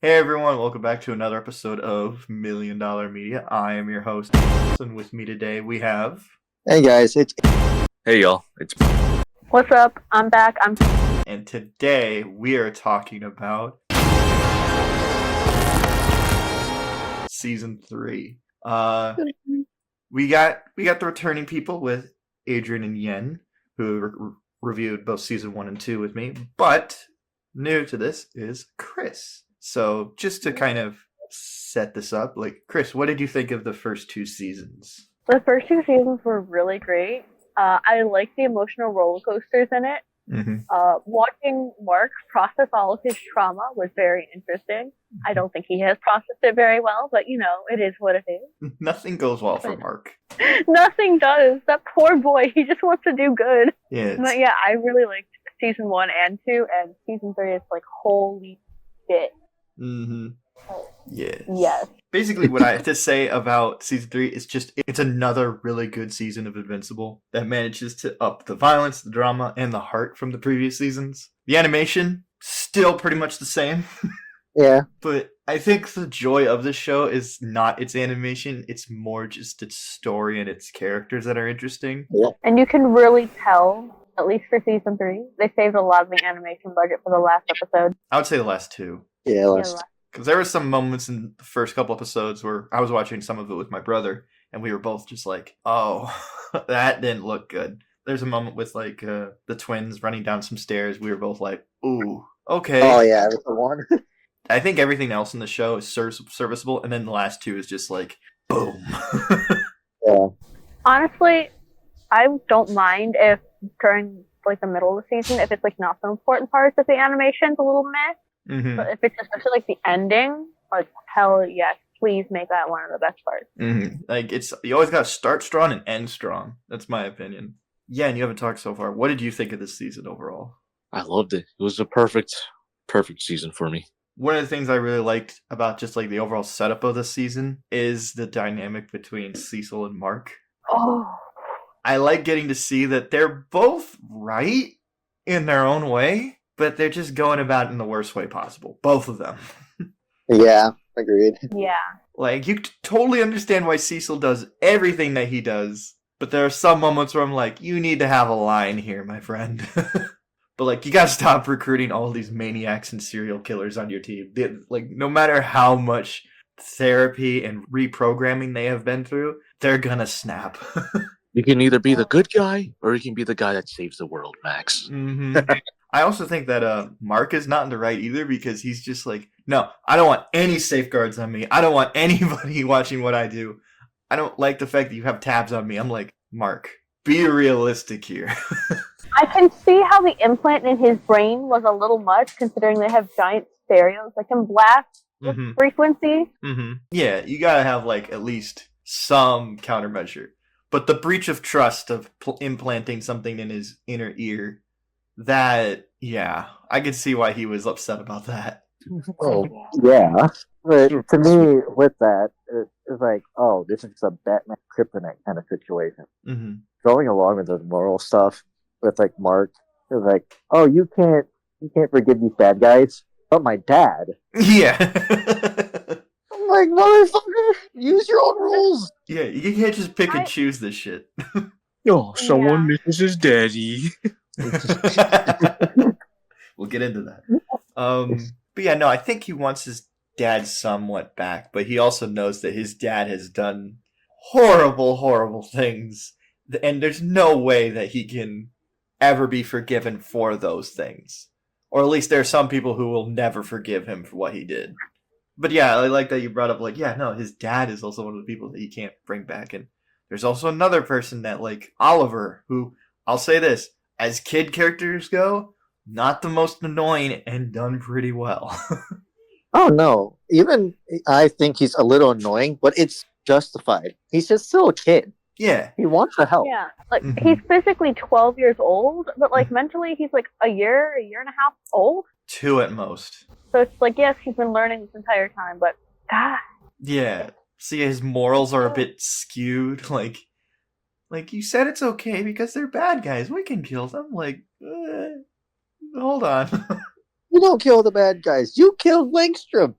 Hey everyone, welcome back to another episode of Million Dollar Media. I am your host, and with me today we have... Hey guys, it's Hey y'all, it's What's up? I'm back. And today we are talking about Season 3. We got the returning people with Adrian and Yen, who reviewed both Season 1 and 2 with me, but new to this is Kris. So just to kind of set this up, Kris, what did you think of the first two seasons? The first two seasons were really great. I liked the emotional roller coasters in it. Mm-hmm. Watching Mark process all of his trauma was very interesting. I don't think he has processed it very well, but it is what it is. Nothing goes well for Mark. Nothing does. That poor boy, he just wants to do good. Yeah. But yeah, I really liked Season 1 and 2, and Season 3 is like, holy shit. Mm-hmm. Yes. Yes. Basically, what I have to say about Season 3 is just it's another really good season of Invincible that manages to up the violence, the drama, and the heart from the previous seasons. The animation, still pretty much the same. Yeah. But I think the joy of the show is not its animation, it's more just its story and its characters that are interesting. Yeah. And you can really tell, at least for Season 3, they saved a lot of the animation budget for the last episode. I would say the last two. Yeah, because there were some moments in the first couple episodes where I was watching some of it with my brother, and we were both just like, oh, that didn't look good. There's a moment with, the twins running down some stairs. We were both like, ooh, okay. Oh, yeah, that's the one. I think everything else in the show is serviceable, and then the last two is just like, boom. Yeah. Honestly, I don't mind if during, the middle of the season, if it's, not so important parts of the animation's a little meh. Mm-hmm. But if it's especially the ending, hell yes, please make that one of the best parts. Mm-hmm. You always gotta start strong and end strong. That's my opinion. Yeah, and you haven't talked so far. What did you think of this season overall? I loved it. It was a perfect season for me. One of the things I really liked about just the overall setup of this season is the dynamic between Cecil and Mark. Oh. I like getting to see that they're both right in their own way, but they're just going about it in the worst way possible. Both of them. Yeah, agreed. Yeah. You totally understand why Cecil does everything that he does, but there are some moments where I'm like, you need to have a line here, my friend. But, you gotta stop recruiting all these maniacs and serial killers on your team. No matter how much therapy and reprogramming they have been through, they're gonna snap. You can either be the good guy, or you can be the guy that saves the world, Max. Mm-hmm. I also think that Mark is not in the right either, because he's just no, I don't want any safeguards on me. I don't want anybody watching what I do. I don't like the fact that you have tabs on me. I'm like, Mark, be realistic here. I can see how the implant in his brain was a little much, considering they have giant stereos that can blast Mm-hmm. frequency. Mm-hmm. Yeah, you gotta have at least some countermeasure. But the breach of trust of implanting something in his inner ear, that, yeah, I could see why he was upset about that. Oh, yeah. But to me, with that, it's like, oh, this is a Batman kryptonite kind of situation. Mm-hmm. Going along with the moral stuff with Mark, it's like, oh, you can't forgive these bad guys, but my dad. Yeah. I'm like, motherfucker, use your own rules. Yeah, you can't just pick and choose this shit. Oh, someone misses his daddy. We'll get into that. But yeah, no, I think he wants his dad somewhat back, but he also knows that his dad has done horrible, horrible things, and there's no way that he can ever be forgiven for those things. Or at least there are some people who will never forgive him for what he did. But yeah, I like that you brought up, his dad is also one of the people that you can't bring back. And there's also another person that, Oliver, who, I'll say this, as kid characters go, not the most annoying and done pretty well. Oh, no. Even I think he's a little annoying, but it's justified. He's just still a kid. Yeah. He wants to help. Yeah. He's physically 12 years old, but, mentally he's, a year and a half old. 2 at most. So it's yes, he's been learning this entire time, but, God. Yeah. See, his morals are a bit skewed. You said it's okay because they're bad guys. We can kill them. Hold on. You don't kill the bad guys. You killed Langstrom.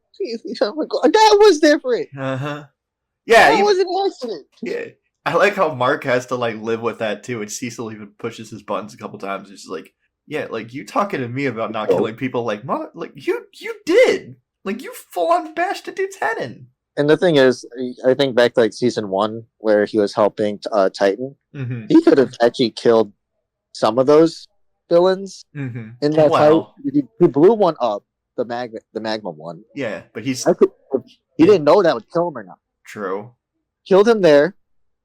I'm like, that was different. Uh-huh. Yeah, That was an accident. yeah. I like how Mark has to like live with that too, and Cecil even pushes his buttons a couple times. He's like, yeah, like you talking to me about not killing people, like mother, like you did, like you full on bashed a dude's head in. And the thing is, I think back to like season 1 where he was helping Titan. Mm-hmm. He could have actually killed some of those villains in that fight. He blew one up, the magma one. Yeah, but he didn't know that would kill him or not. True. Killed him there.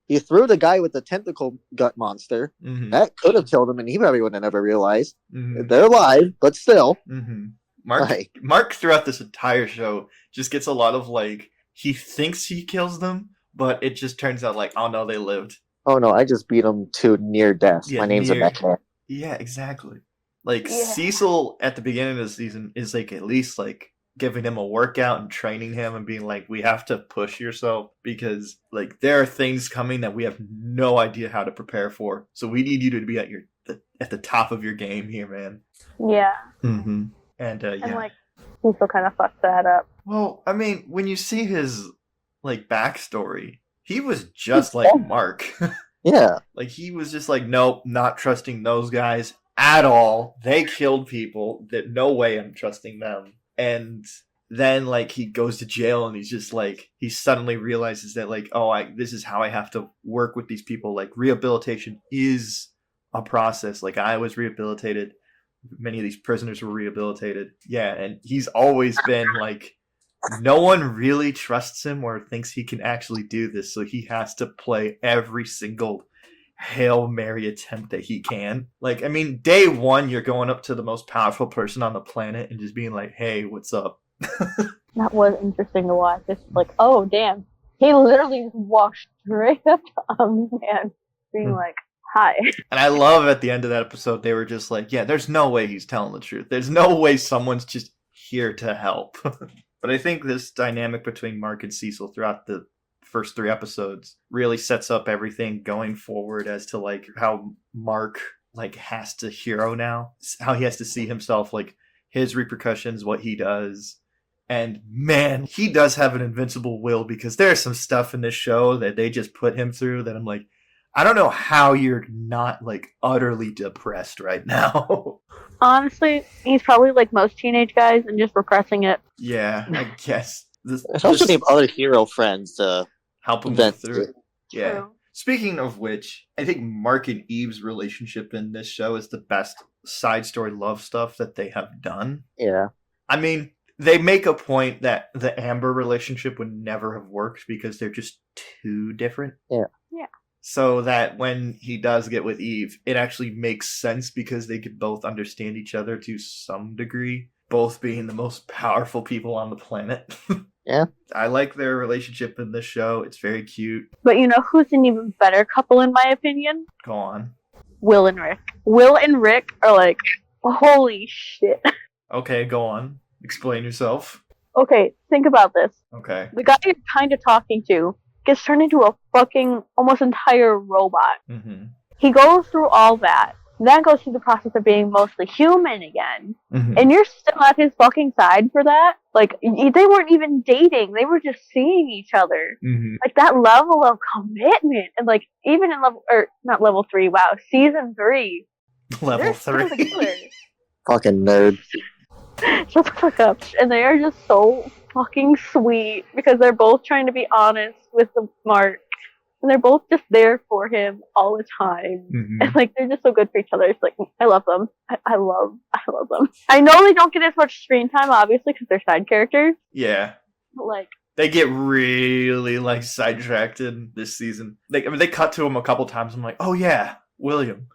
He threw the guy with the tentacle gut monster. Mm-hmm. That could have killed him, and he probably would have never realized. Mm-hmm. They're alive, but still. Mm-hmm. Mark throughout this entire show just gets a lot of like, he thinks he kills them, but it just turns out like, oh no, they lived. Oh no, I just beat him to near death. Yeah, my name's a Mecha. Yeah, exactly. Like Cecil at the beginning of the season is like at least like giving him a workout and training him and being like, we have to push yourself because like there are things coming that we have no idea how to prepare for. So we need you to be at the top of your game here, man. Yeah. Mm-hmm. And like Cecil kind of fucked that up. Well, I mean, when you see his like backstory, he was just like Mark. Yeah. Like he was just like, nope, not trusting those guys at all. They killed people. That no way I'm trusting them. And then like he goes to jail and he's just like, he suddenly realizes that like, this is how I have to work with these people. Like rehabilitation is a process. Like I was rehabilitated. Many of these prisoners were rehabilitated. Yeah. And he's always been like, no one really trusts him or thinks he can actually do this. So he has to play every single Hail Mary attempt that he can. Like, I mean, day one, you're going up to the most powerful person on the planet and just being like, hey, what's up? That was interesting to watch. It's like, oh, damn. He literally just walked straight up to man, being like, hi. And I love at the end of that episode, they were just like, yeah, there's no way he's telling the truth. There's no way someone's just here to help. But I think this dynamic between Mark and Cecil throughout the first 3 episodes really sets up everything going forward as to like how Mark like has to hero now, how he has to see himself, like his repercussions, what he does. And man, he does have an invincible will, because there's some stuff in this show that they just put him through that I'm like, I don't know how you're not like utterly depressed right now. Honestly, he's probably like most teenage guys and just repressing it. Yeah, I guess. There's also need other hero friends to help him get through it. Yeah. True. Speaking of which, I think Mark and Eve's relationship in this show is the best side story love stuff that they have done. Yeah. I mean, they make a point that the Amber relationship would never have worked because they're just too different. Yeah. Yeah. So that when he does get with Eve, it actually makes sense because they could both understand each other to some degree, both being the most powerful people on the planet. Yeah. I like their relationship in this show. It's very cute. But you know who's an even better couple in my opinion? Go on. Will and Rick. Will and Rick are like, holy shit. Okay, go on. Explain yourself. Okay, think about this. Okay. The guy you're kind of talking to gets turned into a fucking almost entire robot. Mm-hmm. He goes through all that, then goes through the process of being mostly human again, and you're still at his fucking side for that? Like, they weren't even dating, they were just seeing each other. Like, that level of commitment, and like, even in not level 3, wow, season 3. Level 3. Fucking nerd. Shut the fuck up. And they are just so fucking sweet because they're both trying to be honest with the Mark, and they're both just there for him all the time. And like, they're just so good for each other. It's like, I love them. I love them. I know they don't get as much screen time, obviously, because they're side characters. Yeah. But like, they get really like sidetracked in this season. They cut to him a couple times. I'm like, oh yeah, William.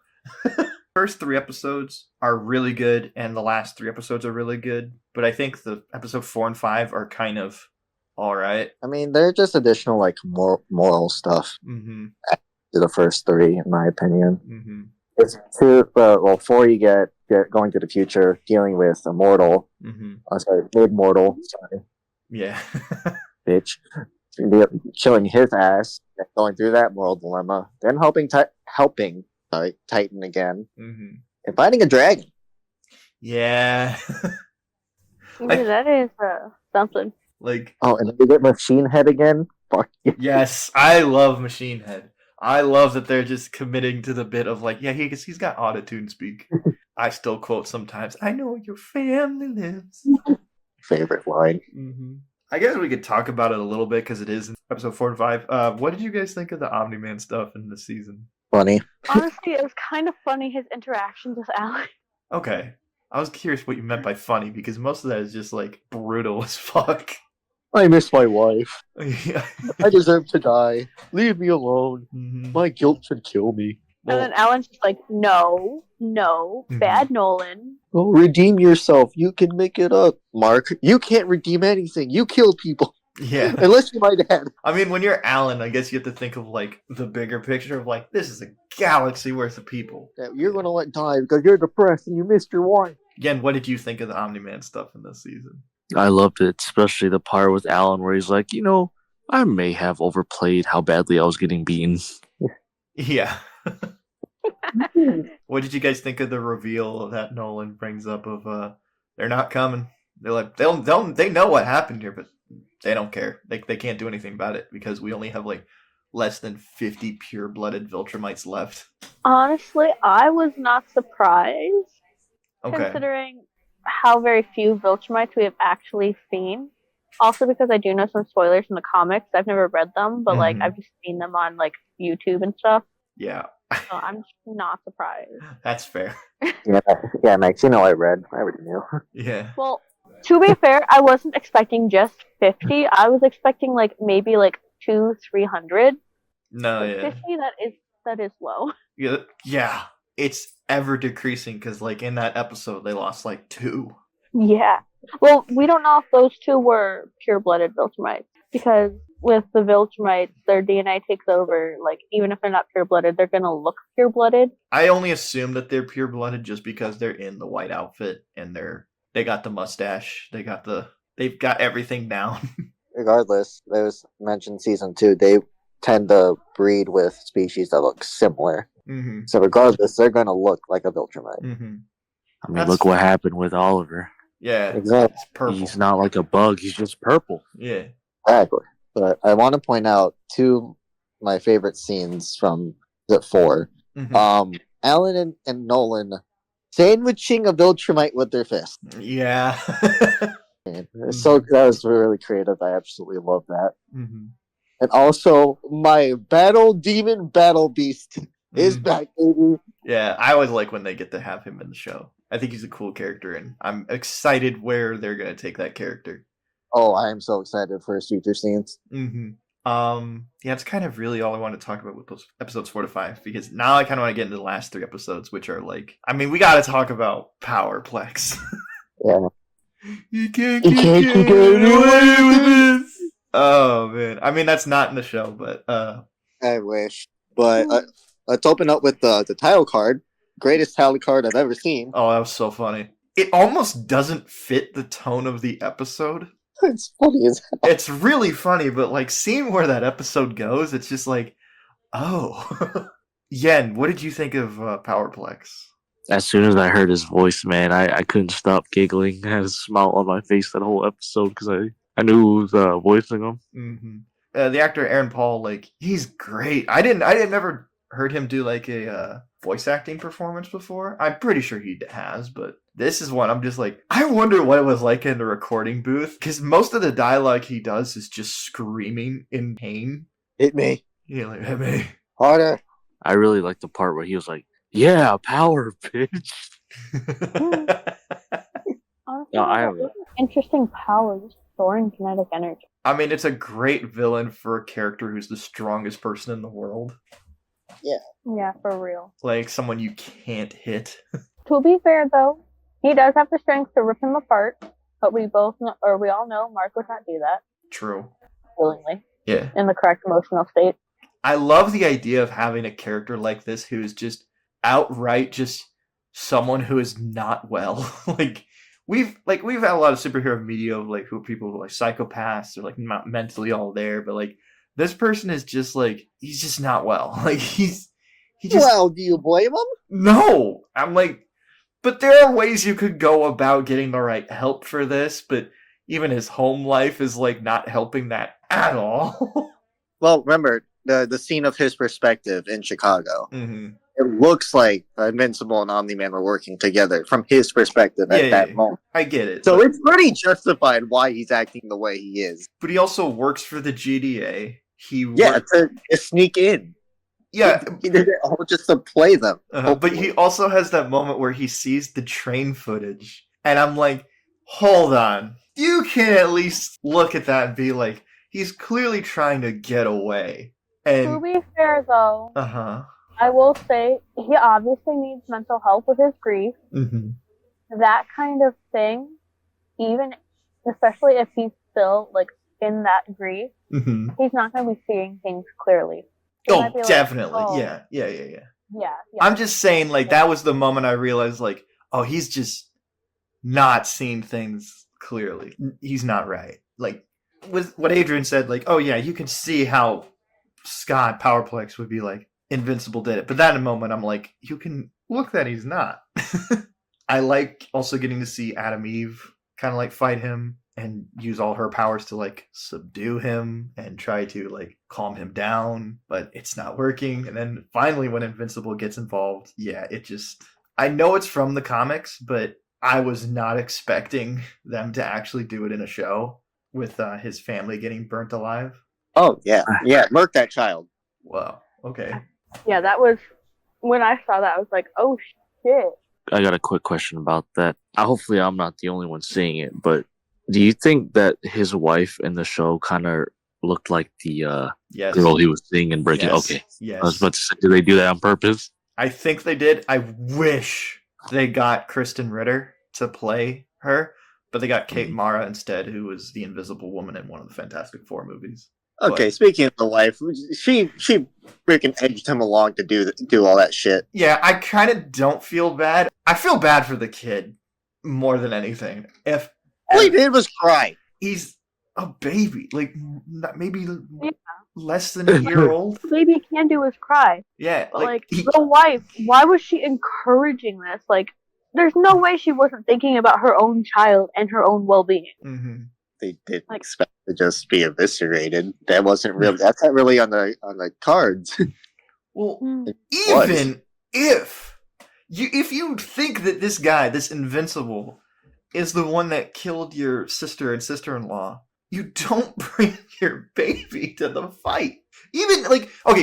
First 3 episodes are really good, and the last 3 episodes are really good. But I think the episode 4 and 5 are kind of all right. I mean, they're just additional like moral stuff to the first 3, in my opinion. It's 2. 4 you get going to the future, dealing with a mortal. Mid-mortal. Sorry. Yeah. Bitch. Showing his ass, going through that moral dilemma, then helping Titan again, and fighting a dragon. Yeah. that is something. Like, oh, and we get Machine Head again. Fuck yeah. Yes, I love Machine Head. I love that they're just committing to the bit of like, yeah, he's got autotune speak. I still quote sometimes. I know where your family lives. Favorite line. Mm-hmm. I guess we could talk about it a little bit because it is in episode 4 and 5. What did you guys think of the Omni-Man stuff in this season? Funny. Honestly, it was kind of funny, his interactions with Alan. Okay. I was curious what you meant by funny because most of that is just like brutal as fuck. I miss my wife. Yeah. I deserve to die. Leave me alone. Mm-hmm. My guilt should kill me. And then Alan's just like, no, bad Nolan. Oh, redeem yourself. You can make it up. Mark, you can't redeem anything. You killed people. Yeah. Unless you're my dad. I mean, when you're Alan, I guess you have to think of like the bigger picture of like, this is a galaxy worth of people. That you're going to let die because you're depressed and you missed your wife. Again, what did you think of the Omni-Man stuff in this season? I loved it, especially the part with Alan where he's like, I may have overplayed how badly I was getting beaten. Yeah. What did you guys think of the reveal that Nolan brings up of they're not coming? They're like they know what happened here, but they don't care. They can't do anything about it because we only have like less than 50 pure-blooded Viltrumites left. Honestly, I was not surprised, Okay. considering how very few Viltrumites we have actually seen. Also because I do know some spoilers from the comics. I've never read them, but like I've just seen them on like YouTube and stuff. Yeah. So I'm just not surprised. That's fair. Yeah, Max, I already knew. Yeah. Well, to be fair, I wasn't expecting just 50. I was expecting like maybe like 200-300. No, But yeah. 50, that is low. Yeah. It's ever decreasing because like in that episode they lost like 2. Yeah. Well, we don't know if those 2 were pure-blooded Viltrumites because with the Viltrumites, their DNA takes over. Like, even if they're not pure-blooded, they're gonna look pure-blooded. I only assume that they're pure-blooded just because they're in the white outfit and they got the mustache. They've got everything down. Regardless, it was mentioned season 2, they tend to breed with species that look similar. Mm-hmm. So regardless, they're going to look like a Viltrumite. Mm-hmm. I mean, look what happened with Oliver. Yeah, exactly. It's purple. He's not like a bug. He's just purple. Yeah. Exactly. But I want to point out 2 my favorite scenes from the 4. Mm-hmm. Alan and Nolan sandwiching a Viltrumite with their fist. Yeah. So that was really creative. I absolutely love that. Mm-hmm. And also, my battle demon battle beast is back, baby. Yeah, I always like when they get to have him in the show. I think he's a cool character, and I'm excited where they're going to take that character. Oh, I am so excited for his future scenes. Mm-hmm. Yeah, it's kind of really all I want to talk about with those episodes 4 to 5, because now I kind of want to get into the last 3 episodes, which are like, I mean, we got to talk about Powerplex. Yeah. You can't get away with this. Oh man, I mean that's not in the show, but I wish. But let's open up with the title card. Greatest title card I've ever seen. Oh, that was so funny. It almost doesn't fit the tone of the episode. It's funny as hell. It's really funny, but like seeing where that episode goes, it's just like, oh. Yen, what did you think of Powerplex? As soon as I heard his voice, man, I couldn't stop giggling. I had a smile on my face that whole episode because I knew who was voicing him. Mm-hmm. The actor Aaron Paul, like, he's great. I didn't never heard him do like a voice acting performance before. I'm pretty sure he has, but this is one I'm just like, I wonder what it was like in the recording booth, because most of the dialogue he does is just screaming in pain. Hit me. Yeah, like, hit me. Harder. I really liked the part where he was like, yeah, power, bitch. Honestly, No, I have interesting power, just storing kinetic energy. I mean, it's a great villain for a character who's the strongest person in the world. Yeah, for real. Like, someone you can't hit. To be fair, though, he does have the strength to rip him apart, but we all know Mark would not do that True. willingly Yeah. in the correct emotional state. I love the idea of having a character like this who's just outright just someone who is not well. We've had a lot of superhero media of like who people who are like psychopaths or like not mentally all there, but like this person is just like, he's just not well. Like he just, Well, do you blame him? no. I'm like, but there are ways you could go about getting the right help for this, but even his home life is like not helping that at all. Well, remember the scene of his perspective in Chicago. Mm-hmm. It looks like Invincible and Omni-Man were working together from his perspective at that moment. I get it. So it's pretty justified why he's acting the way he is. But he also works for the GDA. To sneak in. Yeah. He did it all just to play them. But he also has that moment where he sees the train footage. And I'm like, hold on. You can at least look at that and be like, he's clearly trying to get away. And to be fair, though, I will say he obviously needs mental help with his grief. Mm-hmm. That kind of thing, even especially if he's still like in that grief, he's not going to be seeing things clearly. Oh, definitely. Like, yeah. I'm just saying, like, that was the moment I realized, like, oh, he's just not seeing things clearly. He's not right. Like, with what Adrian said, like, oh, yeah, you can see how Scott Powerplex would be like, Invincible did it. But that moment, I'm like, you can look that he's not. I like also getting to see Adam Eve kind of like fight him and use all her powers to like subdue him and try to like calm him down, but it's not working. And then finally when Invincible gets involved, I know it's from the comics, but I was not expecting them to actually do it in a show with his family getting burnt alive. Oh, yeah. Yeah, murk that child. Wow. Okay. Yeah, that was, when I saw that, I was like, oh, shit. I got a quick question about that. Hopefully I'm not the only one seeing it, but do you think that his wife in the show kind of looked like the girl he was seeing in Breaking? Yes. Okay. Yes. I was about to say, did they do that on purpose? I think they did. I wish they got Kristen Ritter to play her, but they got Kate Mara instead, who was the Invisible Woman in one of the Fantastic Four movies. Okay, speaking of the wife, she freaking edged him along to do all that shit. Yeah, I kind of don't feel bad. I feel bad for the kid more than anything. All he did was cry. He's a baby, like maybe less than a year old. The baby can do is cry. Yeah, but the wife, why was she encouraging this? Like, there's no way she wasn't thinking about her own child and her own well-being. Mm-hmm. They didn't expect to just be eviscerated. That wasn't really. That's not really on the cards. Well, even if you think that this guy, this Invincible, is the one that killed your sister and sister-in-law, you don't bring your baby to the fight. Even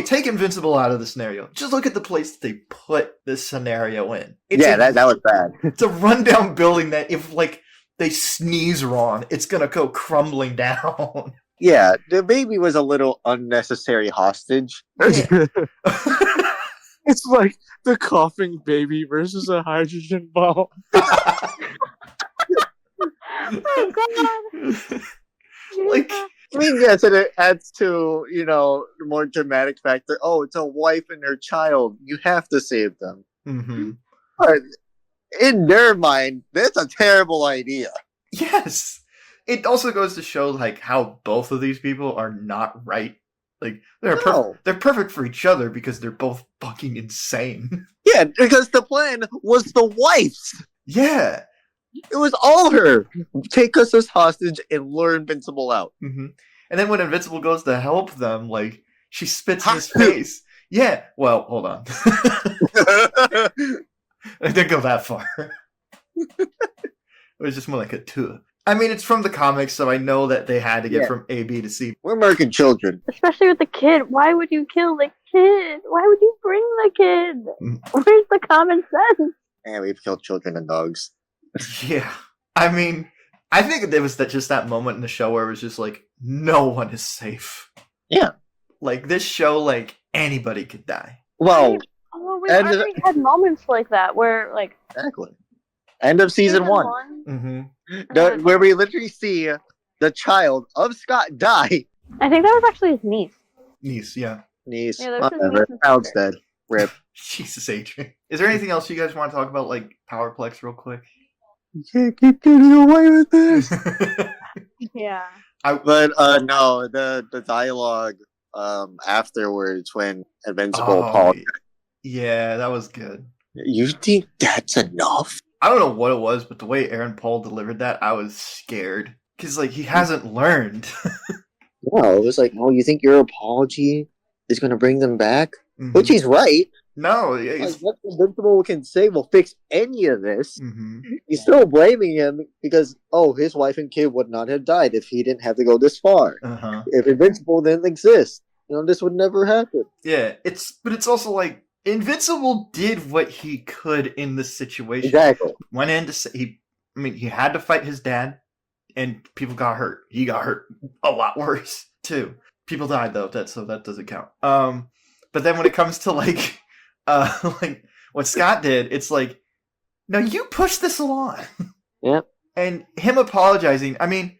take Invincible out of the scenario. Just look at the place that they put this scenario in. That was bad. It's a rundown building that if they sneeze wrong, it's gonna go crumbling down. Yeah, the baby was a little unnecessary hostage. Yeah. It's like the coughing baby versus a hydrogen bomb. Oh god. I mean, yes, and it adds to, the more dramatic factor. Oh, it's a wife and her child. You have to save them. Mm-hmm. But in their mind, that's a terrible idea. Yes. It also goes to show how both of these people are not right. They're perfect for each other because they're both fucking insane. Yeah, because the plan was the wife's. Yeah. It was all her. Take us as hostage and lure Invincible out. Mm-hmm. And then when Invincible goes to help them, she spits in his face. Yeah. Well, hold on. I didn't go that far. It was just more like a two. I mean, it's from the comics, so I know that they had to get from A, B to C. We're American children. Especially with the kid. Why would you kill the kid? Why would you bring the kid? Where's the common sense? And we've killed children and dogs. Yeah. I mean, I think there was just that moment in the show where it was just no one is safe. Yeah. This show, anybody could die. Well, we already had moments like that where, Exactly. End of season 1. Mm-hmm. Where we literally see the child of Scott die. I think that was actually his niece. Niece, yeah. Niece. Yeah, whatever. Child's dead. Rip. Jesus, Adrian. Is there anything else you guys want to talk about, Powerplex real quick? You can't keep getting away with this. Yeah. But no, the dialogue afterwards when Invincible called. Yeah, that was good. You think that's enough? I don't know what it was, but the way Aaron Paul delivered that, I was scared. Because, like, he hasn't learned. No, it was like, oh, you think your apology is going to bring them back? Mm-hmm. Which he's right. No. Like, what Invincible can say will fix any of this. Mm-hmm. He's still blaming him because, his wife and kid would not have died if he didn't have to go this far. Uh-huh. If Invincible didn't exist, this would never happen. Yeah, but it's also like, Invincible did what he could in this situation. Exactly. Went in to say, he had to fight his dad. And people got hurt. He got hurt a lot worse too. People died though, so that doesn't count. But then when it comes to like what Scott did, it's like, no, you pushed this along. Yep. And him apologizing. I mean,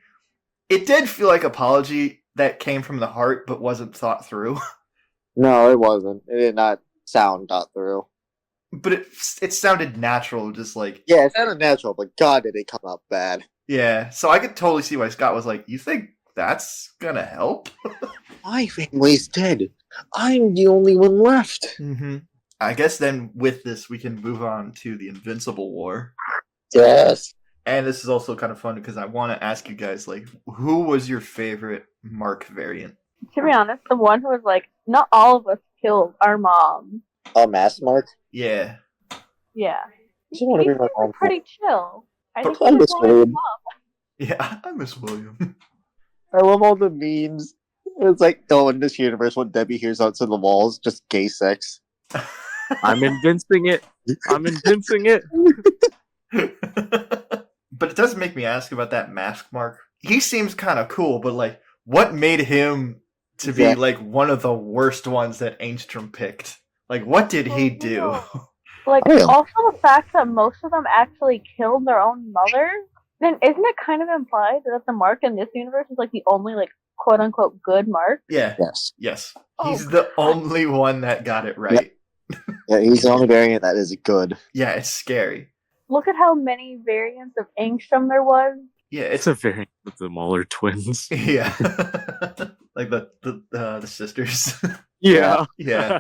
it did feel like apology that came from the heart, but wasn't thought through. No, it wasn't. It did not sound thought through. But it sounded natural, just like it sounded natural. But God, did it come out bad. Yeah, so I could totally see why Scott was like, you think that's gonna help? My family's dead. I'm the only one left. Mm-hmm. I guess then with this, we can move on to the Invincible War. Yes. And this is also kind of fun because I want to ask you guys, like, who was your favorite Mark variant? To be honest, the one who was like, not all of us killed our mom. Oh, Mass Mark? Yeah. Yeah. He's pretty chill. I miss William. Yeah, I miss William. I love all the memes. It's like, in this universe, when Debbie hears outside the walls, just gay sex. I'm invincing it. But it does make me ask about that Mask Mark. He seems kind of cool, but like, what made him to be like one of the worst ones that Angstrom picked? Like, what did he do? Like, also the fact that most of them actually killed their own mother, then isn't it kind of implied that the Mark in this universe is, like, the only, like, quote-unquote good Mark? Yeah. Yes. He's the only one that got it right. Yeah, he's the only variant that is good. Yeah, it's scary. Look at how many variants of Angstrom there was. Yeah, it's a variant with the Muller twins. Yeah. Like the sisters. Yeah. Yeah.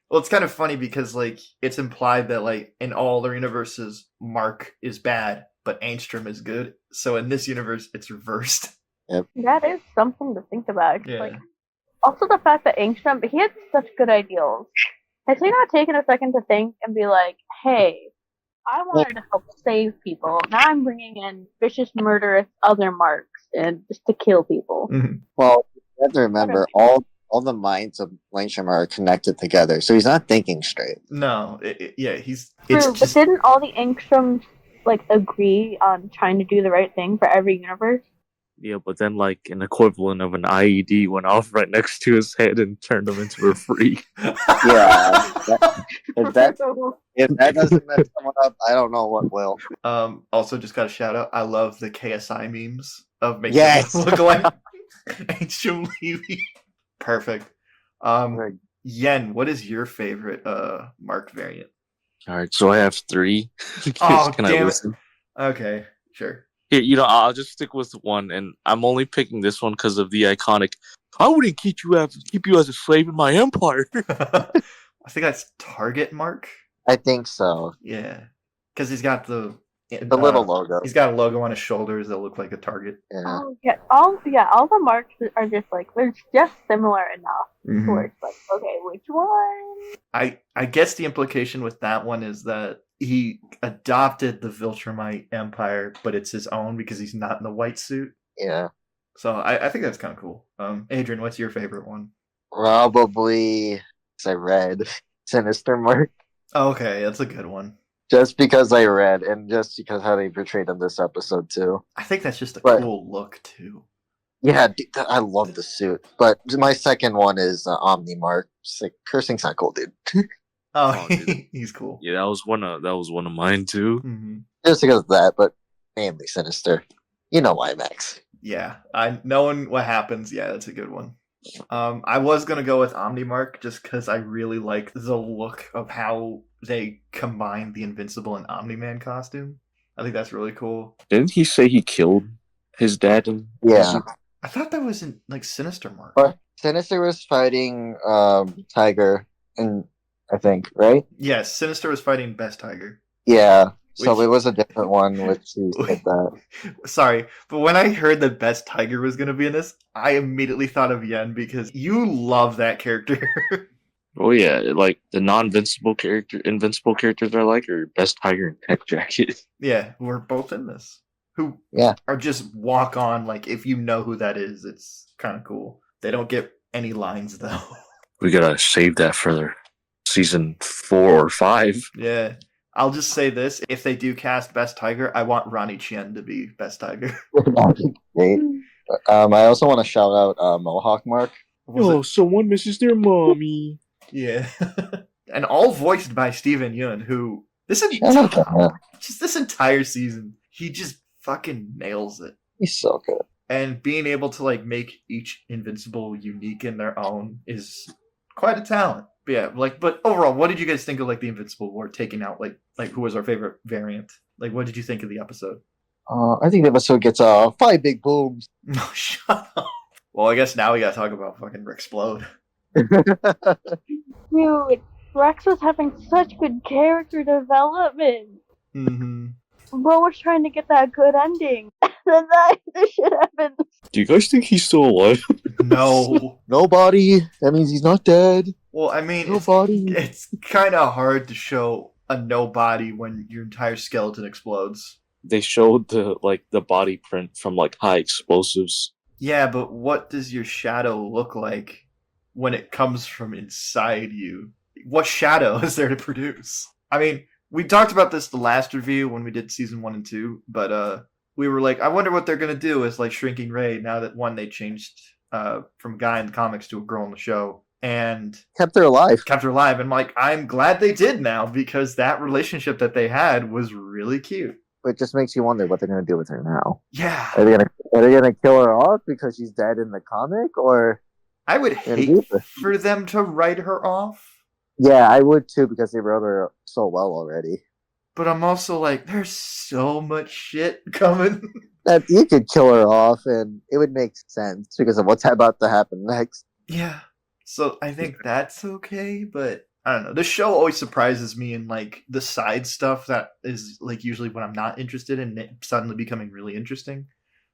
Well, it's kind of funny because, like, it's implied that, like, in all their universes, Mark is bad, but Angstrom is good. So in this universe, it's reversed. Yep. That is something to think about. Yeah. Like, also the fact that Angstrom, he had such good ideals. Has he not taken a second to think and be like, hey, I wanted to help save people. Now I'm bringing in vicious, murderous other Marks and just to kill people. Mm-hmm. Well, you have to remember, all the minds of Langstrom are connected together, so he's not thinking straight. No, he's... True, but didn't all the Angstroms, like, agree on trying to do the right thing for every universe? Yeah, but then, like, an equivalent of an IED went off right next to his head and turned him into a freak. Yeah. If that doesn't mess someone up, I don't know what will. Also, just got a shout out. I love the KSI memes of making it look like Angstrom Levy. Perfect. Yen, what is your favorite Mark variant? All right, so I have 3. Oh, damn it. Okay, sure. Here, I'll just stick with one, and I'm only picking this one because of the iconic, I wouldn't keep you as a slave in my empire. I think that's Target Mark. I think so. Yeah, because he's got the little logo. He's got a logo on his shoulders that look like a target. Yeah. All the Marks are just like, they're just similar enough. Where it's like, okay, which one? I guess the implication with that one is that he adopted the Viltrumite Empire, but it's his own because he's not in the white suit. Yeah. So I think that's kind of cool. Adrian, what's your favorite one? Probably, I read Sinister Mark. Okay, that's a good one. Just because I read, and just because how they portrayed him this episode too. I think that's just a cool look too. Yeah, I love the suit. But my second one is Omni Mark. Just like, cursing's not cool, dude. Oh, he's cool. Yeah, that was one of mine too. Mm-hmm. Just because of that, but mainly Sinister. You know why, Max? Yeah, knowing what happens. Yeah, that's a good one. I was gonna go with Omnimark just because I really like the look of how they combined the Invincible and Omni-Man costume. I think that's really cool. Didn't he say he killed his dad? Yeah. I thought that was in like Sinister Mark. But Sinister was fighting Tiger, and I think, right? Yes, Sinister was fighting Best Tiger. Yeah. So it was a different one which she said that. Sorry, but when I heard that Best Tiger was going to be in this, I immediately thought of Yen because you love that character. Oh yeah, like the invincible characters I like are Best Tiger and Tech Jacket. Yeah, we're both in this. Who are just walk on, like, if you know who that is, it's kind of cool. They don't get any lines, though. We gotta save that for season 4 or 5. Yeah. I'll just say this. If they do cast Best Tiger, I want Ronnie Chien to be Best Tiger. Great. I also want to shout out Mohawk Mark. Someone misses their mommy. Yeah. And all voiced by Steven Yeun, who this entire season, he just fucking nails it. He's so good. And being able to like make each Invincible unique in their own is quite a talent. But yeah, but overall, what did you guys think of like the Invincible War taking out like who was our favorite variant? Like, what did you think of the episode? I think the episode gets 5 big booms. No, shut up. Well, I guess now we gotta talk about fucking Rexplode. Dude, Rex was having such good character development. Mm-hmm. Bro was trying to get that good ending. Then this shit happened. Do you guys think he's still alive? No. Nobody. That means he's not dead. Well, I mean, nobody. It's kind of hard to show a nobody when your entire skeleton explodes. They showed the body print from like high explosives. Yeah, but what does your shadow look like when it comes from inside you? What shadow is there to produce? I mean, we talked about this the last review when we did season 1 and 2, but we were like, I wonder what they're gonna do with like Shrinking Ray now that they changed from guy in the comics to a girl in the show and kept her alive. And like, I'm glad they did now because that relationship that they had was really cute. It just makes you wonder what they're gonna do with her now. Yeah, are they gonna kill her off because she's dead in the comic, or I would hate for them to write her off. Yeah, I would too because they wrote her so well already. But I'm also like, there's so much shit coming. That you could kill her off and it would make sense because of what's about to happen next. Yeah. So I think that's okay, but I don't know. The show always surprises me in like the side stuff that is like usually when I'm not interested in it suddenly becoming really interesting.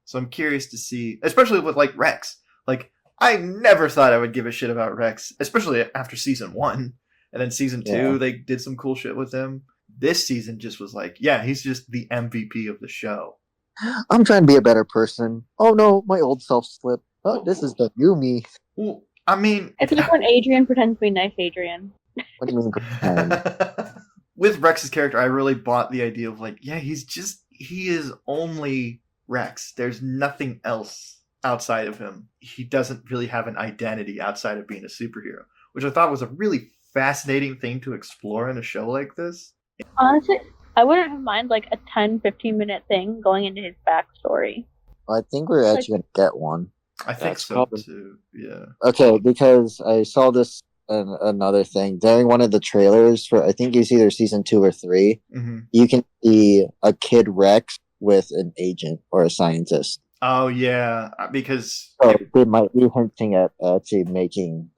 So I'm curious to see, especially with like Rex. Like, I never thought I would give a shit about Rex, especially after season 1. And then season 2, they did some cool shit with him. This season just was like, yeah, he's just the MVP of the show. I'm trying to be a better person. Oh no, my old self slipped. Oh, this is the new me. Well, I mean, it's like when Adrian pretends to be nice Adrian. What do you mean pretend? With Rex's character, I really bought the idea of like, yeah, he is only Rex. There's nothing else outside of him. He doesn't really have an identity outside of being a superhero, which I thought was a really fascinating thing to explore in a show like this. Honestly, I wouldn't mind like a 10-15 minute thing going into his backstory. I think we're actually going to get one. I think so too, yeah. Okay, because I saw this another thing. During one of the trailers for, I think it's either season 2 or 3, you can see a kid Rex with an agent or a scientist. Oh yeah, because they might be hinting at actually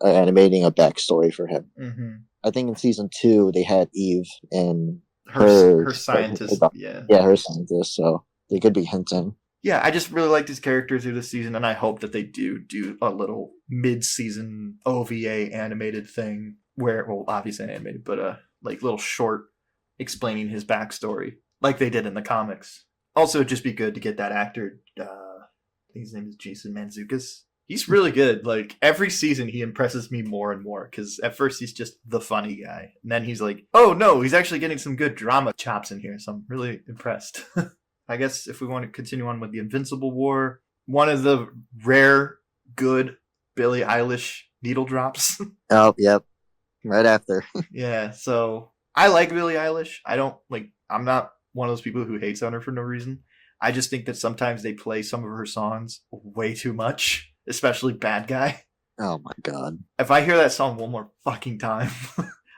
animating a backstory for him. Mm-hmm. I think in season 2 they had Eve and her scientist. Her scientist. So they could be hinting. Yeah, I just really liked his character through the season, and I hope that they do a little mid-season OVA animated thing where, well, obviously animated, but like little short explaining his backstory, like they did in the comics. Also, it'd just be good to get that actor. I think his name is Jason Mantzoukas. He's really good. Like, every season he impresses me more and more, because at first he's just the funny guy. And then he's like, oh no, he's actually getting some good drama chops in here, so I'm really impressed. I guess if we want to continue on with the Invincible War, one of the rare, good Billie Eilish needle drops. Oh, yep. Right after. Yeah, so I like Billie Eilish. I'm not one of those people who hates on her for no reason. I just think that sometimes they play some of her songs way too much, especially Bad Guy. Oh my god. If I hear that song one more fucking time,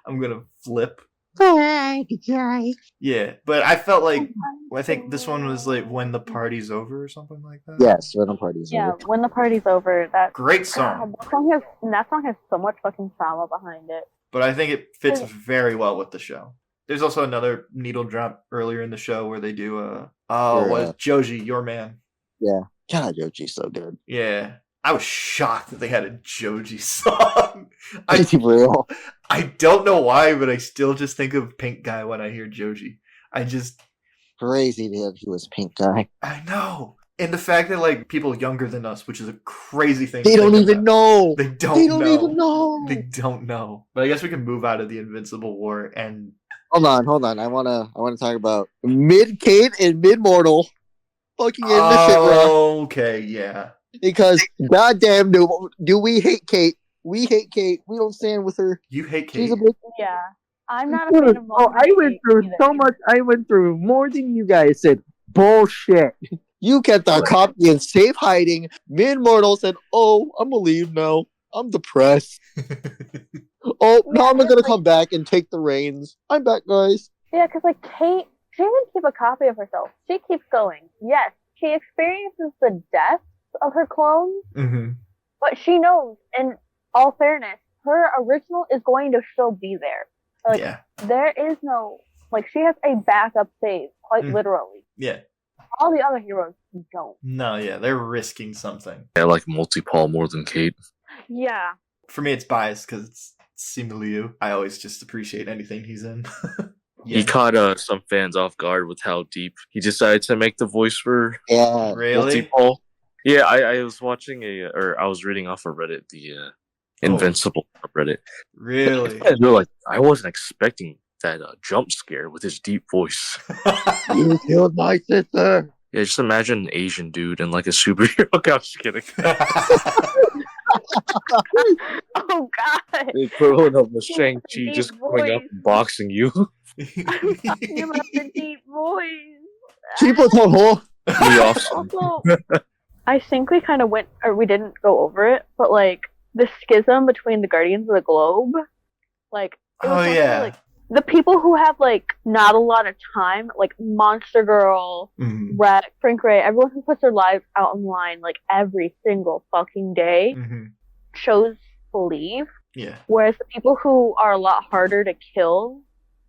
I'm gonna flip. Bad Guy. Yeah, but I felt like, I think this one was like When the Party's Over or something like that. Yes, When the Party's Over. Yeah, When the Party's Over. That great song. That song has so much fucking trauma behind it. But I think it fits very well with the show. There's also another needle drop earlier in the show where they do what is Joji, Your Man. Yeah. God, Joji's so good. Yeah. I was shocked that they had a Joji song. I don't know why, but I still just think of Pink Guy when I hear Joji. Crazy that he was Pink Guy. I know. And the fact that like people younger than us, which is a crazy thing. They don't even know. They don't even know. They don't know. But I guess we can move out of the Invincible War and Hold on. I wanna talk about Mid-Kate and Mid-Mortal fucking in the shit rock. Okay, yeah. Because goddamn do we hate Kate. We hate Kate. We don't stand with her. You hate Kate? She's a bitch. Yeah. I'm not a fan of I went through so much. I went through more than you guys said. Bullshit. You kept our copy in safe hiding. Mid-Mortal said, "Oh, I'm gonna leave now. I'm depressed. Now I'm gonna come back and take the reins. I'm back, guys." Yeah, because like Kate, she doesn't keep a copy of herself. She keeps going. Yes, she experiences the deaths of her clones, but she knows, in all fairness, her original is going to still be there. Like, there is no, like, she has a backup save, quite literally. Yeah. All the other heroes don't. No, yeah, they're risking something. I like Multi-Paul more than Kate. Yeah. For me, it's biased because it's Simu Liu. I always just appreciate anything he's in. He caught some fans off guard with how deep he decided to make the voice for really? Multi-Paul. Yeah, I was watching I was reading off of Reddit, the Invincible Reddit. Really? They're like, I wasn't expecting that jump scare with his deep voice. You killed my sister. Yeah, just imagine an Asian dude in like a superhero. I'm just kidding. Oh God! The equivalent of the Shang-Chi just coming up and boxing you. I'm talking about the deep voice. People told Also, I think we kind of went, or we didn't go over it, but like the schism between the Guardians of the Globe, like it was like the people who have like not a lot of time, like Monster Girl, Rat, Frank Ray, everyone who puts their lives out on the line like every single fucking day, chose to leave. Yeah. Whereas the people who are a lot harder to kill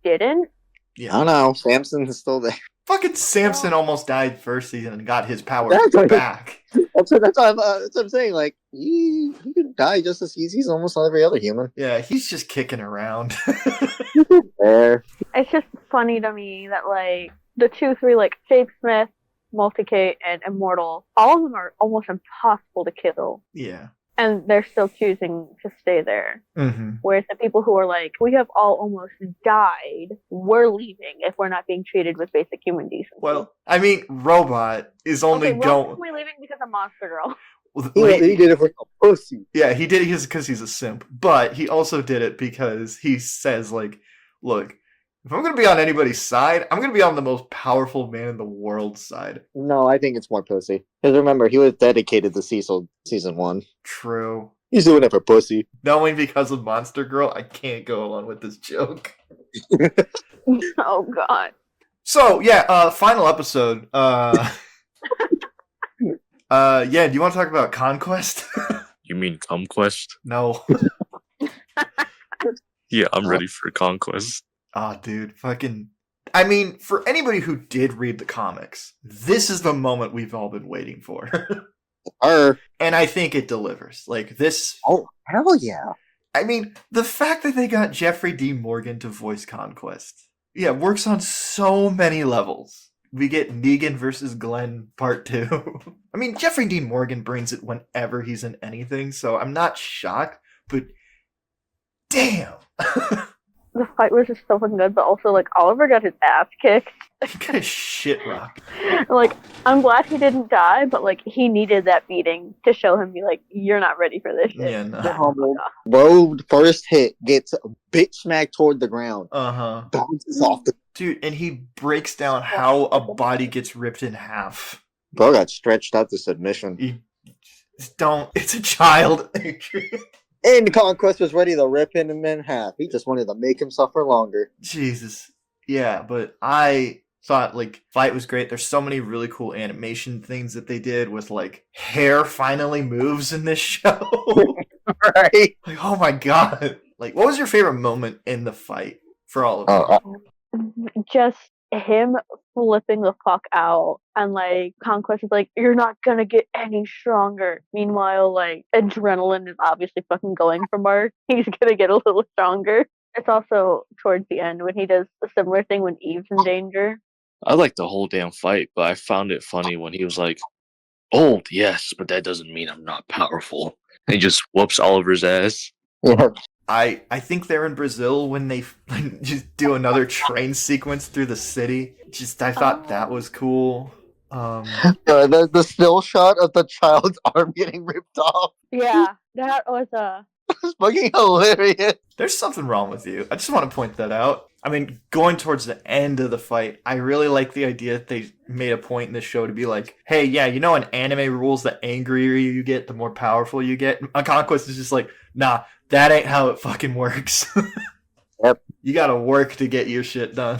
didn't. Yeah. I don't know. Samson is still there. Fucking Samson almost died first season and got his power back. That's what I'm saying. Like, he could die just as easy as almost every other human. Yeah, he's just kicking around. There. It's just funny to me that, like, the 2-3, like, Jake Smith, Multicate, and Immortal, all of them are almost impossible to kill. Yeah. And they're still choosing to stay there. Whereas the people who are like, we have all almost died, we're leaving if we're not being treated with basic human decency. Well, I mean, Robot is only going... only leaving because of Monster Girl. He did it for a pussy. Yeah, he did it because he's a simp. But he also did it because he says, like, look, if I'm going to be on anybody's side, I'm going to be on the most powerful man in the world's side. No, I think it's more pussy. Because remember, he was dedicated to Cecil season 1. True. He's doing it for pussy. Knowing because of Monster Girl, I can't go along with this joke. Oh, God. So, yeah, final episode. Yeah, do you want to talk about Conquest? You mean Conquest? No. Yeah, I'm ready for Conquest. Oh, dude, fucking... I mean, for anybody who did read the comics, this is the moment we've all been waiting for. And I think it delivers. Like, this... Oh, hell yeah. I mean, the fact that they got Jeffrey D. Morgan to voice Conquest, yeah, works on so many levels. We get Negan versus Glenn Part 2. I mean, Jeffrey D. Morgan brings it whenever he's in anything, so I'm not shocked, but... Damn! The fight was just so fucking good, but also, like, Oliver got his ass kicked. He got a shit rocked. Like, I'm glad he didn't die, but, like, he needed that beating to show him, be like, you're not ready for this shit. Yeah, no. Bro, first hit gets a bitch smacked toward the ground. Bounces off the... Dude, and he breaks down how a body gets ripped in half. Bro got stretched out to submission. It's a child, Adrian. And Conquest was ready to rip him in half. He just wanted to make him suffer longer. Jesus. Yeah, but I thought, like, fight was great. There's so many really cool animation things that they did with, like, hair finally moves in this show. Right? Like, oh my god. Like, what was your favorite moment in the fight for all of you? just him flipping the fuck out, and like Conquest is like, "You're not gonna get any stronger." Meanwhile, like adrenaline is obviously fucking going for Mark. He's gonna get a little stronger. It's also towards the end when he does a similar thing when Eve's in danger. I like the whole damn fight, but I found it funny when he was like, "Old, yes, but that doesn't mean I'm not powerful." And he just whoops Oliver's ass. Yeah. I think they're in Brazil when they just do another train sequence through the city. I thought that was cool. The still shot of the child's arm getting ripped off. Yeah, that was It's fucking hilarious. There's something wrong with you. I just want to point that out. I mean, going towards the end of the fight, I really like the idea that they made a point in this show to be like, hey, yeah, you know in anime rules, the angrier you get, the more powerful you get. A Conquest is just like, nah, that ain't how it fucking works. Yep. You gotta work to get your shit done.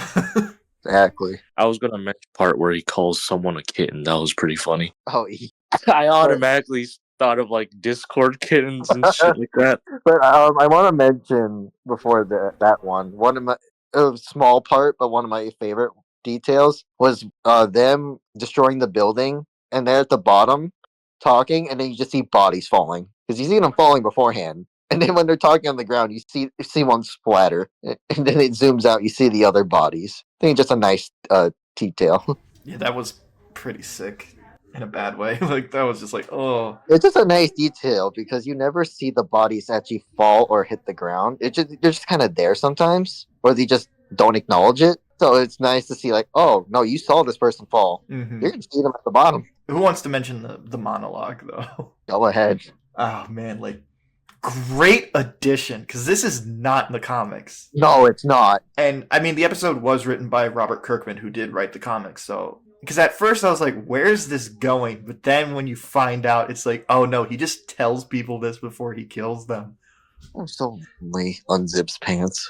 Exactly. I was gonna mention the part where he calls someone a kitten. That was pretty funny. Oh, I automatically thought of like Discord kittens and shit like that. But I want to mention before that one of my a small part, but one of my favorite details was them destroying the building, and they're at the bottom talking, and then you just see bodies falling because you see them falling beforehand, and then when they're talking on the ground, you see one splatter, and then it zooms out, you see the other bodies. I think just a nice detail. Yeah, that was pretty sick. In a bad way. Like, that was just like, oh. It's just a nice detail because you never see the bodies actually fall or hit the ground. They're just kind of there sometimes, or they just don't acknowledge it. So it's nice to see, like, oh, no, you saw this person fall. Mm-hmm. You're going to see them at the bottom. Who wants to mention the monologue, though? Go ahead. Oh, man, like, great addition, because this is not in the comics. No, it's not. And, I mean, the episode was written by Robert Kirkman, who did write the comics, so... Because at first I was like, where's this going? But then when you find out, it's like, oh no, he just tells people this before he kills them. I'm so lonely. Unzips pants.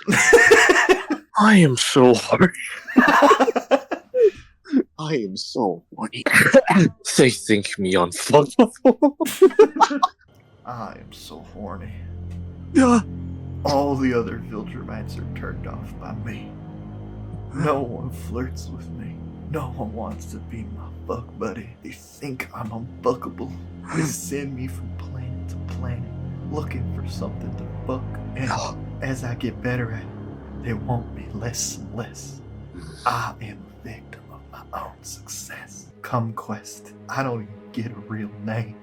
I am so horny. I am so horny. They think me unfuckable. I am so horny. Yeah. All the other Viltrumites are turned off by me. No one flirts with me. No one wants to be my fuck buddy. They think I'm unfuckable. They send me from planet to planet, looking for something to fuck. And as I get better at it, they want me less and less. I am a victim of my own success. Come Quest, I don't even get a real name,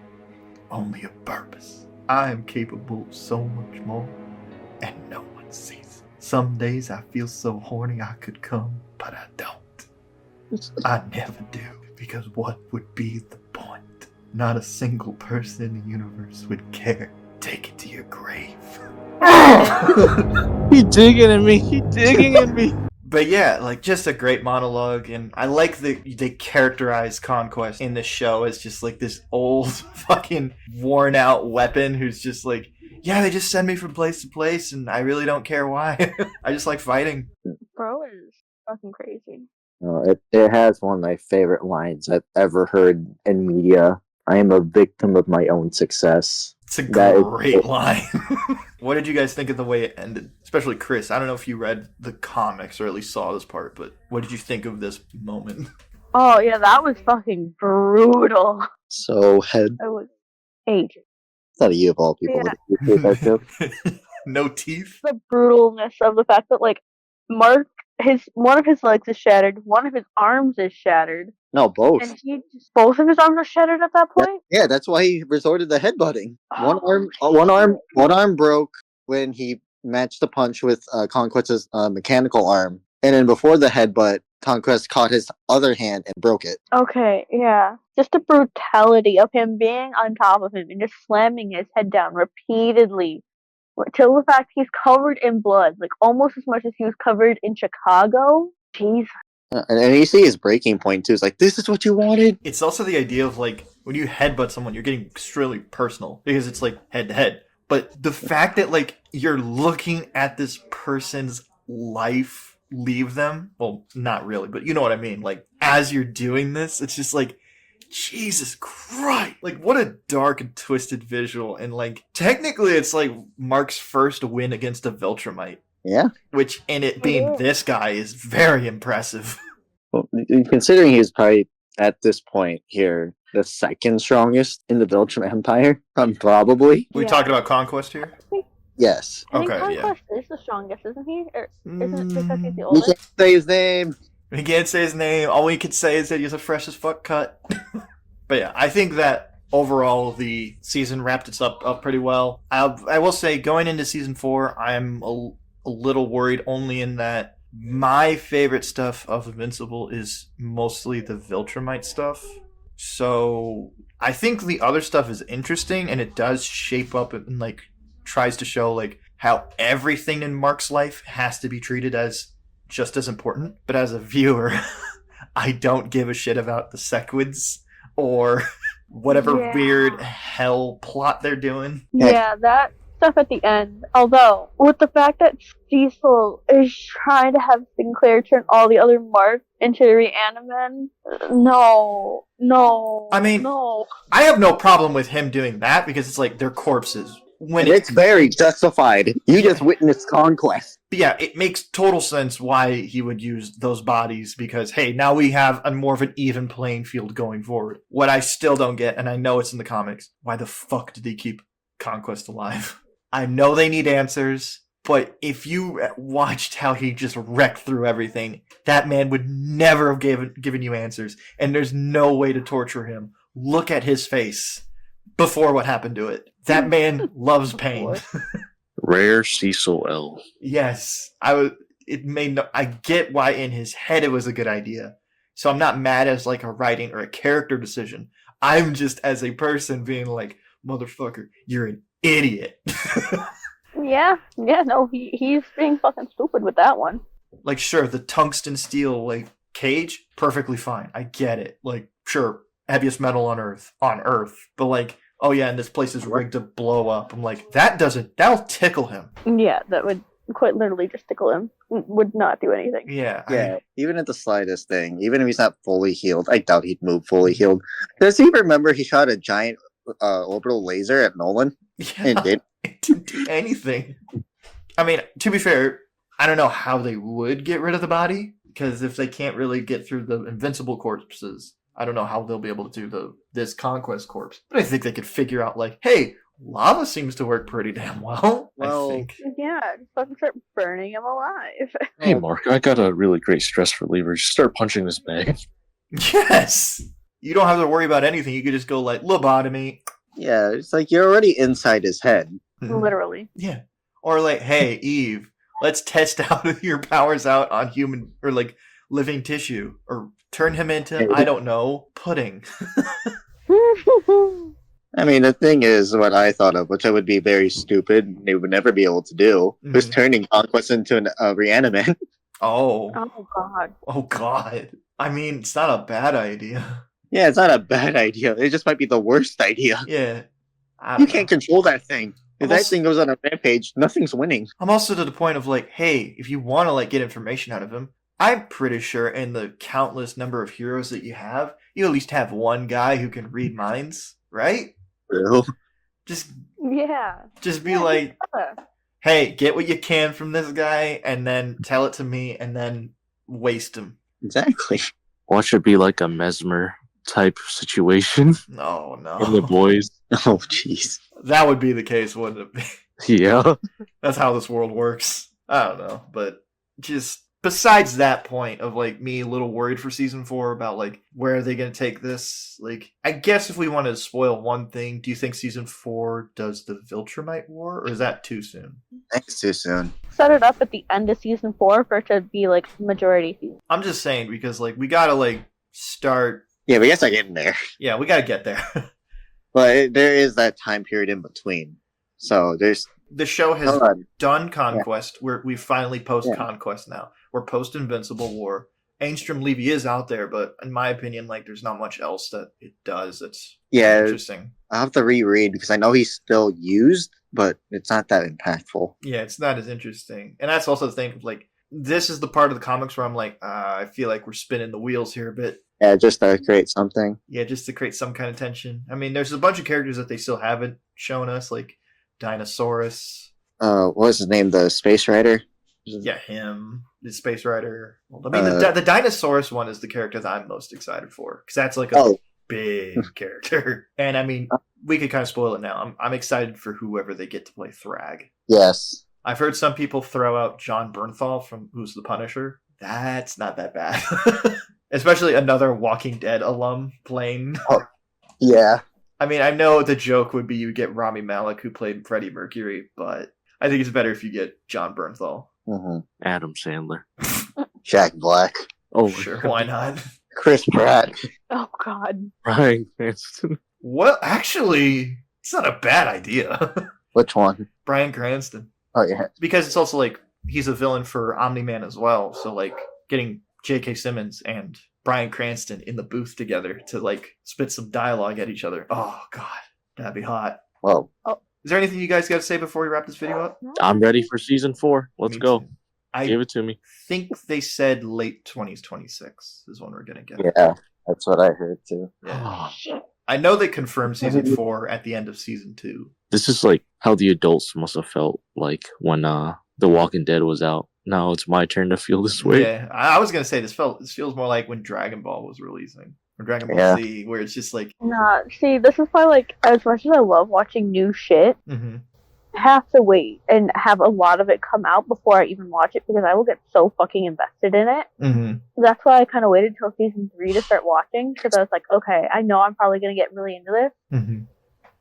only a purpose. I am capable of so much more, and no one sees it. Some days I feel so horny I could come, but I don't. I never do, because what would be the point? Not a single person in the universe would care. Take it to your grave. He digging at me. He digging at me. But yeah, like, just a great monologue, and I like that they characterize Conquest in the show as just like this old fucking worn out weapon who's just like, yeah, they just send me from place to place, and I really don't care why. I just like fighting. Bro is fucking crazy. It has one of my favorite lines I've ever heard in media. I am a victim of my own success. It's a great line. What did you guys think of the way it ended? Especially Kris. I don't know if you read the comics or at least saw this part, but what did you think of this moment? Oh, yeah, that was fucking brutal. So, head. It was Adrian. It's not you of all people. Yeah. That joke. No teeth? The brutalness of the fact that, like, Mark, one of his legs is shattered, one of his arms is shattered. No, both. And both of his arms are shattered at that point? Yeah, that's why he resorted to headbutting. Oh, One arm broke when he matched the punch with Conquest's mechanical arm. And then before the headbutt, Conquest caught his other hand and broke it. Okay, yeah. Just the brutality of him being on top of him and just slamming his head down repeatedly. Till the fact he's covered in blood, like almost as much as he was covered in Chicago. Jeez. And you see his breaking point too. It's like, this is what you wanted? It's also the idea of like, when you headbutt someone, you're getting extremely personal because it's like head to head. But the fact that like you're looking at this person's life leave them, well, not really, but you know what I mean. Like, as you're doing this, it's just like, Jesus Christ! Like, what a dark and twisted visual. And like, technically, it's like Mark's first win against a Viltrumite. Yeah. Which, in it being this guy, is very impressive. Well, considering he's probably, at this point here, the second strongest in the Viltrum Empire, probably. We talking about Conquest here? Yes. I think Conquest is the strongest, isn't he? Or isn't it because he's the We oldest? can't say his name. We can't say his name. All we can say is that he's a fresh as fuck cut. But yeah, I think that overall the season wrapped itself up pretty well. I will say, going into season 4, I'm a little worried, only in that my favorite stuff of Invincible is mostly the Viltrumite stuff. So I think the other stuff is interesting, and it does shape up and like tries to show like how everything in Mark's life has to be treated as just as important. But as a viewer, I don't give a shit about the Sequids or whatever weird hell plot they're doing. Yeah, that stuff at the end. Although, with the fact that Cecil is trying to have Sinclair turn all the other Marks into Reanimen, no. I mean, no. I have no problem with him doing that because it's like they're corpses. When it's very justified. You just witnessed Conquest. Yeah, it makes total sense why he would use those bodies because, hey, now we have a more of an even playing field going forward. What I still don't get, and I know it's in the comics, why the fuck did they keep Conquest alive? I know they need answers, but if you watched how he just wrecked through everything, that man would never have given you answers, and there's no way to torture him. Look at his face before what happened to it. That man loves pain. Rare Cecil L. Yes, I get why in his head it was a good idea. So I'm not mad as like a writing or a character decision. I'm just as a person being like, motherfucker, you're an idiot. No, he's being fucking stupid with that one. Like, sure, the tungsten steel like cage, perfectly fine. I get it. Like, sure, heaviest metal on Earth, but like, oh yeah, and this place is rigged to blow up. I'm like, that'll tickle him. Yeah, that would quite literally just tickle him. Would not do anything. Yeah. Even at the slightest thing, even if he's not fully healed, I doubt he'd move fully healed. Does he remember he shot a giant orbital laser at Nolan? Yeah, it didn't do anything. I mean, to be fair, I don't know how they would get rid of the body, because if they can't really get through the invincible corpses, I don't know how they'll be able to do this Conquest corpse. But I think they could figure out, like, hey, lava seems to work pretty damn well, I think. Yeah, just fucking start burning him alive. Hey, Mark, I got a really great stress reliever. Just start punching this bag. Yes! You don't have to worry about anything. You could just go, like, lobotomy. Yeah, it's like you're already inside his head. Literally. Yeah. Or, like, hey, Eve, let's test out your powers out on human, or, like, living tissue. Or turn him into, I don't know, pudding. I mean, the thing is, what I thought of, which I would be very stupid, and they would never be able to do, was turning Conquest into a Reaniman. Oh. Oh, God. Oh, God. I mean, it's not a bad idea. Yeah, it's not a bad idea. It just might be the worst idea. Yeah. You can't control that thing. If that thing goes on a rampage, nothing's winning. I'm also to the point of, like, hey, if you want to, like, get information out of him, I'm pretty sure in the countless number of heroes that you have, you at least have one guy who can read minds, right? True. Just be like, hey, get what you can from this guy, and then tell it to me, and then waste him. Exactly. Watch it be like a Mesmer type situation. No. In The Boys. Oh, jeez. That would be the case, wouldn't it be? Yeah. That's how this world works. I don't know, but just besides that point of, like, me a little worried for season 4 about, like, where are they going to take this? Like, I guess if we wanted to spoil one thing, do you think season 4 does the Viltrumite War, or is that too soon? I think it's too soon. Set it up at the end of season 4 for it to be, like, majority season. I'm just saying, because, like, we gotta, like, start... Yeah, we gotta get in there. Yeah, we gotta get there. But there is that time period in between. So there's... The show has done Conquest. We finally post-Conquest now. We're post-Invincible War. Angstrom Levy is out there, but in my opinion, like, there's not much else that it does that's interesting. I'll have to reread, because I know he's still used, but it's not that impactful. Yeah, it's not as interesting. And that's also the thing, like, this is the part of the comics where I'm like, I feel like we're spinning the wheels here a bit. Yeah, just to create something. Yeah, just to create some kind of tension. I mean, there's a bunch of characters that they still haven't shown us, like Dinosaurus. What was his name? The Space Rider? Yeah, him, the Space Rider. I mean, the Dinosaurus one is the character that I'm most excited for because that's like a big character. And I mean, we could kind of spoil it now. I'm excited for whoever they get to play Thrag. Yes. I've heard some people throw out John Bernthal from who's the Punisher. That's not that bad. Especially another Walking Dead alum playing. Oh, yeah. I mean, I know the joke would be you get Rami Malek who played Freddie Mercury, but I think it's better if you get John Bernthal. Mm-hmm. Adam Sandler. Jack Black. Oh, sure. Why not? Chris Pratt. Oh, God. Bryan Cranston. Well, actually, it's not a bad idea. Which one? Bryan Cranston. Oh, yeah. Because it's also like he's a villain for Omni-Man as well. So like getting J.K. Simmons and Bryan Cranston in the booth together to like spit some dialogue at each other. Oh God, that'd be hot. Well, is there anything you guys got to say before we wrap this video up? I'm ready for season 4. Let's go. Give it to me. Think they said late 2026 is when we're gonna get. Yeah, that's what I heard too. Yeah. I know they confirmed season 4 at the end of season 2. This is like how the adults must have felt like when The Walking Dead was out. Now it's my turn to feel this way. Yeah, I was gonna say this feels more like when Dragon Ball was releasing, or Dragon Ball Z, where it's just like. Nah, see, this is why, like, as much as I love watching new shit, I have to wait and have a lot of it come out before I even watch it because I will get so fucking invested in it. That's why I kind of waited till season 3 to start watching because I was like, okay, I know I'm probably gonna get really into this.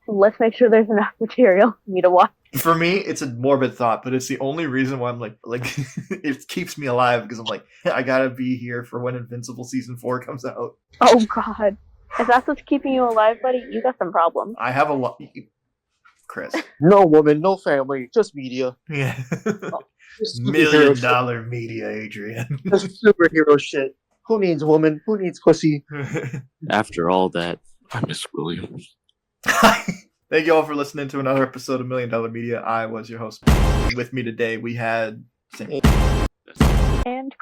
Let's make sure there's enough material for me to watch. For me, it's a morbid thought, but it's the only reason why I'm like it keeps me alive because I'm like, I gotta be here for when Invincible season 4 comes out. Oh God, if that's what's keeping you alive, buddy, you got some problems. I have a lot, Kris. No woman, no family, just media. Yeah, $1 million media, Adrian. Just superhero shit. Who needs woman? Who needs pussy? After all that, I miss Williams. Thank you all for listening to another episode of $1 Million Media. I was your host. With me today, we had... And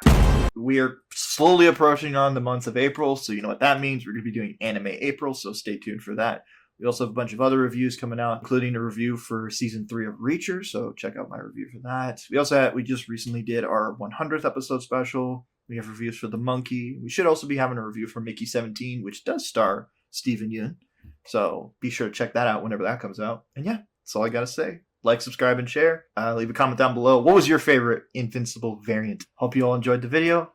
we are slowly approaching on the month of April, so you know what that means. We're going to be doing Anime April, so stay tuned for that. We also have a bunch of other reviews coming out, including a review for Season 3 of Reacher, so check out my review for that. We just recently did our 100th episode special. We have reviews for The Monkey. We should also be having a review for Mickey 17, which does star Steven Yeun. So be sure to check that out whenever that comes out. And yeah, that's all I gotta say. Like, subscribe, and share. Leave a comment down below. What was your favorite Invincible variant? Hope you all enjoyed the video.